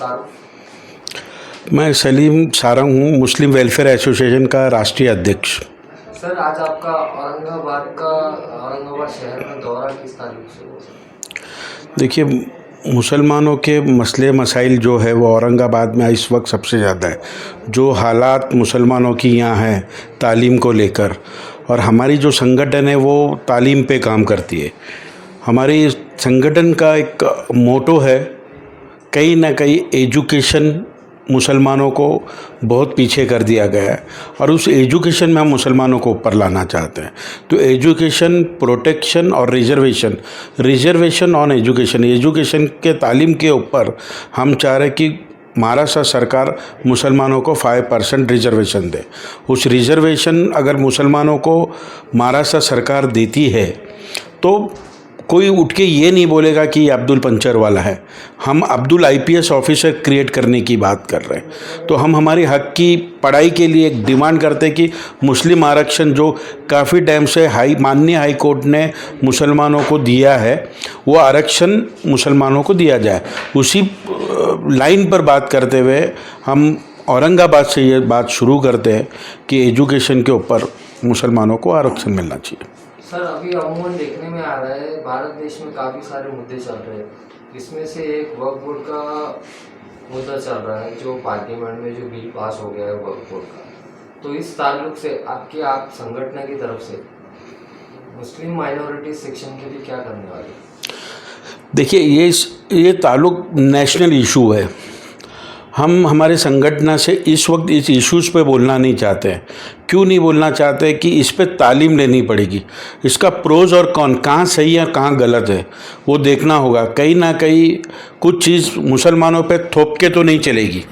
तारुफ। मैं सलीम सारंग हूँ, मुस्लिम वेलफेयर एसोसिएशन का राष्ट्रीय अध्यक्ष। सर, आज आपका औरंगाबाद शहर में दौरा किस तारीख से हुआ सर? देखिए, मुसलमानों के मसले मसाइल जो है वो औरंगाबाद में इस वक्त सबसे ज़्यादा है। जो हालात मुसलमानों की यहाँ हैं तालीम को लेकर, और हमारी जो संगठन है वो तालीम पे काम करती है। हमारी संगठन का एक मोटो है, कहीं ना कहीं एजुकेशन मुसलमानों को बहुत पीछे कर दिया गया है और उस एजुकेशन में हम मुसलमानों को ऊपर लाना चाहते हैं। तो एजुकेशन, प्रोटेक्शन और रिजर्वेशन ऑन एजुकेशन के तालीम के ऊपर हम चाह रहे हैं कि महाराष्ट्र सरकार मुसलमानों को 5% रिजर्वेशन दे। उस रिजर्वेशन अगर मुसलमानों को महाराष्ट्र सरकार देती है तो कोई उठ के ये नहीं बोलेगा कि ये अब्दुल पंचर वाला है। हम अब्दुल IPS ऑफिसर क्रिएट करने की बात कर रहे हैं। तो हम हमारे हक की पढ़ाई के लिए एक डिमांड करते हैं कि मुस्लिम आरक्षण जो काफ़ी टाइम से माननीय हाई कोर्ट ने मुसलमानों को दिया है, वो आरक्षण मुसलमानों को दिया जाए। उसी लाइन पर बात करते हुए हम औरंगाबाद से ये बात शुरू करते हैं कि एजुकेशन के ऊपर मुसलमानों को आरक्षण मिलना चाहिए। सर, अभी अमूमन देखने में आ रहा है भारत देश में काफ़ी सारे मुद्दे चल रहे हैं। इसमें से एक वक्फ बोर्ड का मुद्दा चल रहा है, जो पार्लियामेंट में जो बिल पास हो गया है वक्फ बोर्ड का। तो इस ताल्लुक से आप संगठन की तरफ से मुस्लिम माइनॉरिटी सेक्शन के लिए क्या करने वाले? देखिए, ये ताल्लुक नेशनल इशू है। हम हमारे संगठन से इस वक्त इस इश्यूज़ पे बोलना नहीं चाहते हैं। क्यों नहीं बोलना चाहते कि इस पे तालीम लेनी पड़ेगी, इसका प्रोज और कौन, कहाँ सही है कहाँ गलत है, वो देखना होगा। कहीं ना कहीं कुछ चीज़ मुसलमानों पे थोप के तो नहीं चलेगी।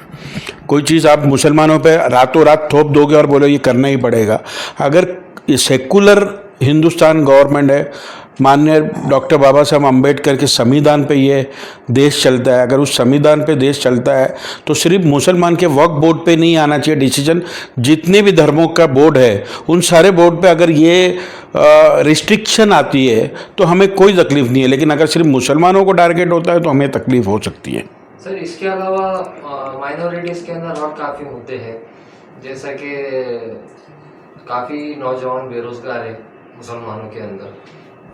कोई चीज़ आप मुसलमानों पे रातों रात थोप दोगे और बोलो ये करना ही पड़ेगा। अगर सेकुलर हिंदुस्तान गवर्नमेंट है, माननीय डॉक्टर बाबा साहब अम्बेडकर के संविधान पे ये देश चलता है, अगर उस संविधान पे देश चलता है तो सिर्फ मुसलमान के वक्फ बोर्ड पे नहीं आना चाहिए डिसीजन। जितने भी धर्मों का बोर्ड है उन सारे बोर्ड पे अगर ये रिस्ट्रिक्शन आती है तो हमें कोई तकलीफ नहीं है, लेकिन अगर सिर्फ मुसलमानों को टारगेट होता है तो हमें तकलीफ हो सकती है। सर, इसके अलावा माइनॉरिटीज़ के अंदर और काफ़ी मुद्दे हैं, जैसा कि काफ़ी नौजवान बेरोजगार है मुसलमानों के अंदर,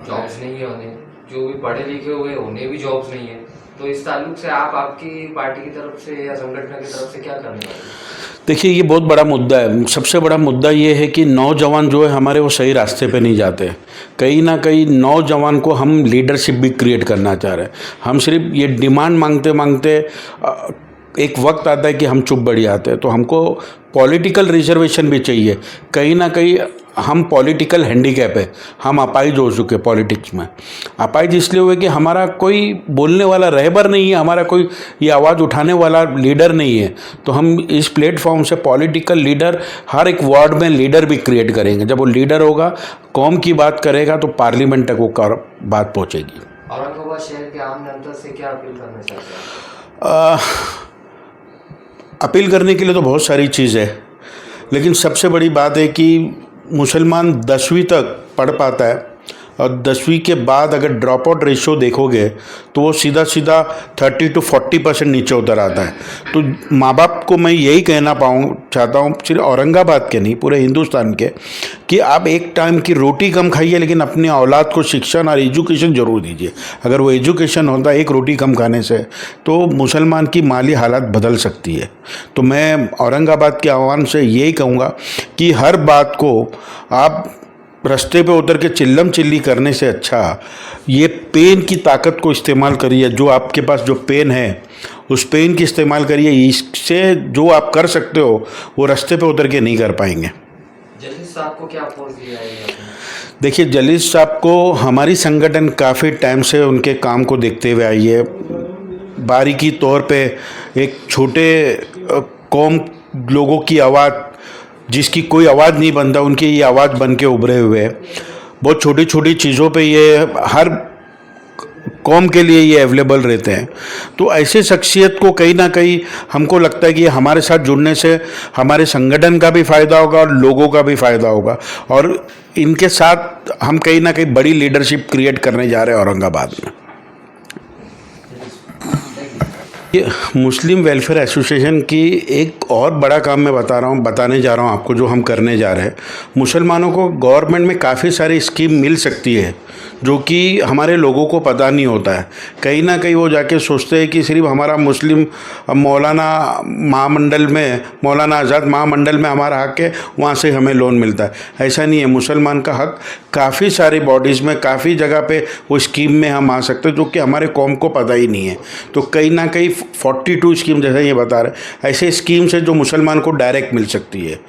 जॉब्स नहीं है उन्हें, जो भी पढ़े लिखे हुए उन्हें भी जॉब्स नहीं है। तो इस ताल्लुक से आपकी पार्टी की तरफ से या संगठन की तरफ से क्या करने वाले हैं? देखिए, ये बहुत बड़ा मुद्दा है। सबसे बड़ा मुद्दा ये है कि नौजवान जो है हमारे वो सही रास्ते पे नहीं जाते। कहीं ना कहीं नौजवान को हम लीडरशिप भी क्रिएट करना चाह रहे हैं। हम सिर्फ ये डिमांड मांगते मांगते एक वक्त आता है कि हम चुप बढ़ जाते हैं। तो हमको पॉलिटिकल रिजर्वेशन भी चाहिए। कहीं ना कहीं हम पॉलिटिकल हैंडीकैप है, हम अपाहिज हो चुके पॉलिटिक्स में। अपाहिज इसलिए हुए कि हमारा कोई बोलने वाला रहबर नहीं है, हमारा कोई ये आवाज़ उठाने वाला लीडर नहीं है। तो हम इस प्लेटफॉर्म से पॉलिटिकल लीडर, हर एक वार्ड में लीडर भी क्रिएट करेंगे। जब वो लीडर होगा, कौम की बात करेगा तो पार्लियामेंट तक वो बात पहुँचेगी। औरंगाबाद शहर के आम जनता से क्या अपील करना चाहते हैं? अपील करने के लिए तो बहुत सारी चीज़ है, लेकिन सबसे बड़ी बात है कि मुसलमान 10वीं तक पढ़ पाता है और 10वीं के बाद अगर ड्रॉप आउट रेशियो देखोगे तो वो सीधा 30 to 40% नीचे उतर आता है। तो माँ बाप को मैं यही कहना चाहता हूँ, सिर्फ औरंगाबाद के नहीं पूरे हिंदुस्तान के, कि आप एक टाइम की रोटी कम खाइए लेकिन अपनी औलाद को शिक्षण और एजुकेशन ज़रूर दीजिए। अगर वो एजुकेशन होता एक रोटी कम खाने से तो मुसलमान की माली हालत बदल सकती है। तो मैं औरंगाबाद के आह्वान से यही कहूँगा कि हर बात को आप रास्ते पे उतर के चिल्लम चिल्ली करने से अच्छा ये पेन की ताकत को इस्तेमाल करिए। जो आपके पास जो पेन है उस पेन की इस्तेमाल करिए। इससे जो आप कर सकते हो वो रास्ते पे उतर के नहीं कर पाएंगे। जलील साहब को क्या फोर्स दिया है? देखिए, जलील साहब को हमारी संगठन काफ़ी टाइम से उनके काम को देखते हुए आई है। बारीकी तौर पे एक छोटे कौम लोगों की आवाज़, जिसकी कोई आवाज़ नहीं बनता, उनकी ये आवाज़ बन के उभरे हुए। बहुत छोटी छोटी चीज़ों पे ये हर कौम के लिए ये अवेलेबल रहते हैं। तो ऐसे शख्सियत को कहीं ना कहीं हमको लगता है कि हमारे साथ जुड़ने से हमारे संगठन का भी फ़ायदा होगा और लोगों का भी फ़ायदा होगा, और इनके साथ हम कहीं ना कहीं बड़ी लीडरशिप क्रिएट करने जा रहे हैं औरंगाबाद में। ये मुस्लिम वेलफेयर एसोसिएशन की एक और बड़ा काम मैं बताने जा रहा हूँ आपको, जो हम करने जा रहे हैं। मुसलमानों को गवर्नमेंट में काफ़ी सारी स्कीम मिल सकती है जो कि हमारे लोगों को पता नहीं होता है। कहीं ना कहीं वो जाके सोचते हैं कि सिर्फ हमारा मुस्लिम मौलाना आज़ाद महामंडल में हमारा हक है, वहाँ से हमें लोन मिलता है। ऐसा नहीं है। मुसलमान का हक काफ़ी सारी बॉडीज़ में, काफ़ी जगह पे वो स्कीम में हम आ सकते हैं, जो कि हमारे कौम को पता ही नहीं है। तो कहीं ना कहीं 42 स्कीम जैसे ये बता रहे, ऐसे स्कीम्स है जो मुसलमान को डायरेक्ट मिल सकती है।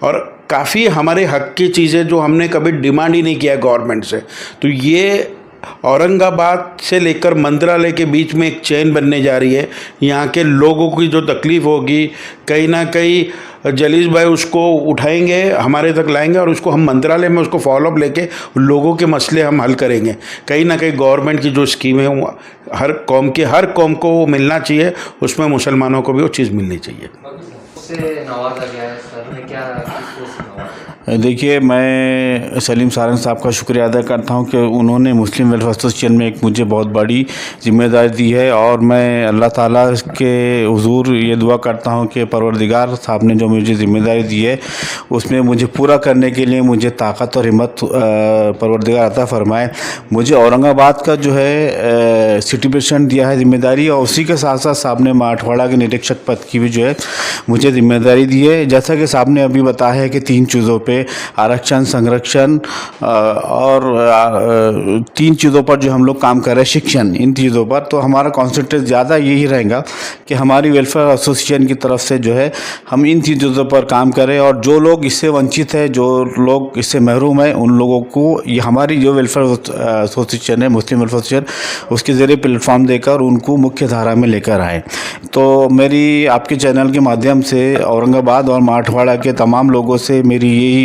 और काफ़ी हमारे हक की चीज़ें जो हमने कभी डिमांड ही नहीं किया गवर्नमेंट से। तो ये औरंगाबाद से लेकर मंत्रालय के बीच में एक चेन बनने जा रही है। यहाँ के लोगों की जो तकलीफ़ होगी, कहीं ना कहीं जलीस भाई उसको उठाएंगे, हमारे तक लाएंगे और उसको हम मंत्रालय में उसको फॉलोअप लेके लोगों के मसले हम हल करेंगे। कहीं ना कहीं गवर्नमेंट की जो स्कीम है वो हर कौम को वो मिलना चाहिए, उसमें मुसलमानों को भी वो चीज़ मिलनी चाहिए। उससे नवाजा गया है सर ने, क्या किसको उससे नवाजा? देखिए, मैं सलीम सारंग साहब का शुक्रिया अदा करता हूं कि उन्होंने मुस्लिम वेलफेयर एसोसिएशन में एक मुझे बहुत बड़ी जिम्मेदारी दी है। और मैं अल्लाह ताला के हुजूर ये दुआ करता हूं कि परवरदिगार साहब ने जो मुझे ज़िम्मेदारी दी है उसमें मुझे पूरा करने के लिए मुझे ताकत और हिम्मत परवरदिगार अता फरमाए। मुझे औरंगाबाद का जो है सिटी प्रेसिडेंट दिया है जिम्मेदारी, और उसी के साथ साथ साहब ने मराठवाड़ा के निरीक्षक पद की भी जो है मुझे जिम्मेदारी दी है। जैसा कि साहब ने अभी बताया है कि 3 चीज़ों पे, आरक्षण, संरक्षण और 3 चीज़ों पर जो हम लोग काम कर रहे हैं, शिक्षण, इन चीज़ों पर, तो हमारा कॉन्सेंट्रेट ज़्यादा यही रहेगा कि हमारी वेलफेयर एसोसिएशन की तरफ से जो है हम इन चीज़ों पर काम करें। और जो लोग इससे वंचित है, जो लोग इससे महरूम है, उन लोगों को ये हमारी जो वेलफेयर एसोसिएशन है, मुस्लिम वेलफेयर एसोसिएशन, उसके ज़रिए प्लेटफॉर्म देकर उनको मुख्य धारा में लेकर आए। तो मेरी आपके चैनल के माध्यम से औरंगाबाद और मराठवाड़ा के तमाम लोगों से मेरी यही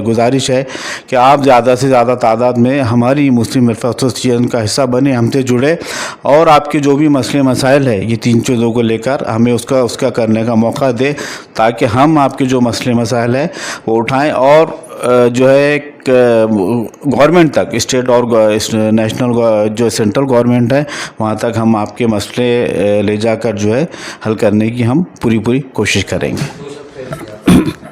गुजारिश है कि आप ज़्यादा से ज़्यादा तादाद में हमारी मुस्लिम वेलफेयर एसोसिएशन का हिस्सा बने, हमसे जुड़े, और आपके जो भी मसले मसाइल है ये 3 चीज़ों को लेकर हमें उसका करने का मौका दे, ताकि हम आपके जो मसले मसाइल है वो उठाएं और जो है गवर्नमेंट तक, स्टेट और नेशनल जो सेंट्रल गवर्नमेंट है, वहाँ तक हम आपके मसले ले जाकर जो है हल करने की हम पूरी कोशिश करेंगे।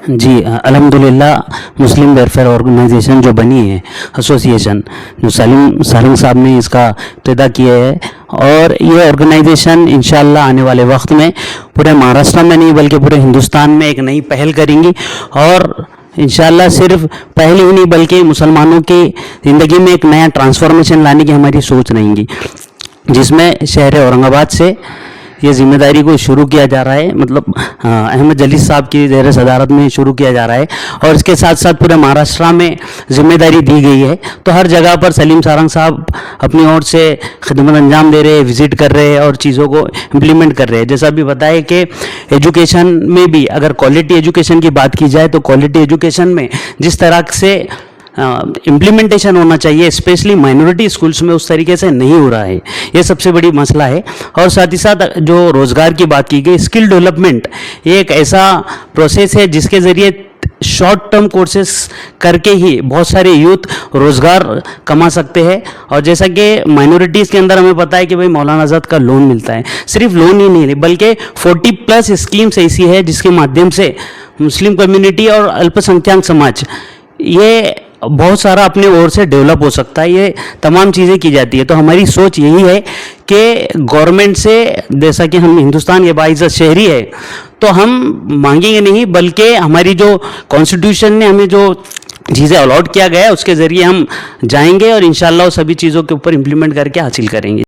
जी, अल्हम्दुलिल्लाह मुस्लिम वेलफेयर ऑर्गेनाइजेशन जो बनी है, एसोसिएशन, जो सलीम सारंग साहब ने इसका इब्तिदा किया है, और ये ऑर्गेनाइजेशन इंशाअल्लाह आने वाले वक्त में पूरे महाराष्ट्र में नहीं बल्कि पूरे हिंदुस्तान में एक नई पहल करेंगी। और इंशाअल्लाह सिर्फ पहले ही नहीं बल्कि मुसलमानों की ज़िंदगी में एक नया ट्रांसफॉर्मेशन लाने की हमारी सोच रहेंगी, जिसमें शहर औरंगाबाद से ये जिम्मेदारी को शुरू किया जा रहा है। मतलब अहमद जलीस साहब की ज़ेर सदारत में शुरू किया जा रहा है, और इसके साथ साथ पूरे महाराष्ट्र में जिम्मेदारी दी गई है। तो हर जगह पर सलीम सारंग साहब अपनी ओर से खिदमत अंजाम दे रहे हैं, विज़िट कर रहे हैं और चीज़ों को इम्प्लीमेंट कर रहे हैं। जैसा भी बताया कि एजुकेशन में भी अगर क्वालिटी एजुकेशन की बात की जाए तो क्वालिटी एजुकेशन में जिस तरह से इम्प्लीमेंटेशन होना चाहिए, स्पेशली माइनॉरिटी स्कूल्स में उस तरीके से नहीं हो रहा है। ये सबसे बड़ी मसला है। और साथ ही साथ जो रोज़गार की बात की गई, स्किल डेवलपमेंट ये एक ऐसा प्रोसेस है जिसके ज़रिए शॉर्ट टर्म कोर्सेस करके ही बहुत सारे यूथ रोज़गार कमा सकते हैं। और जैसा कि माइनॉरिटीज़ के अंदर हमें पता है कि भाई मौलाना आज़ाद का लोन मिलता है, सिर्फ लोन ही नहीं बल्कि 40+ स्कीम्स ऐसी है जिसके माध्यम से मुस्लिम कम्युनिटी और अल्पसंख्यक समाज ये बहुत सारा अपने ओर से डेवलप हो सकता है। ये तमाम चीज़ें की जाती है। तो हमारी सोच यही है कि गवर्नमेंट से, जैसा कि हम हिंदुस्तान के बाइज़्ज़त शहरी है, तो हम मांगेंगे नहीं बल्कि हमारी जो कॉन्स्टिट्यूशन ने हमें जो चीज़ें अलॉट किया गया है उसके ज़रिए हम जाएंगे और इंशाअल्लाह सभी चीज़ों के ऊपर इम्प्लीमेंट करके हासिल करेंगे।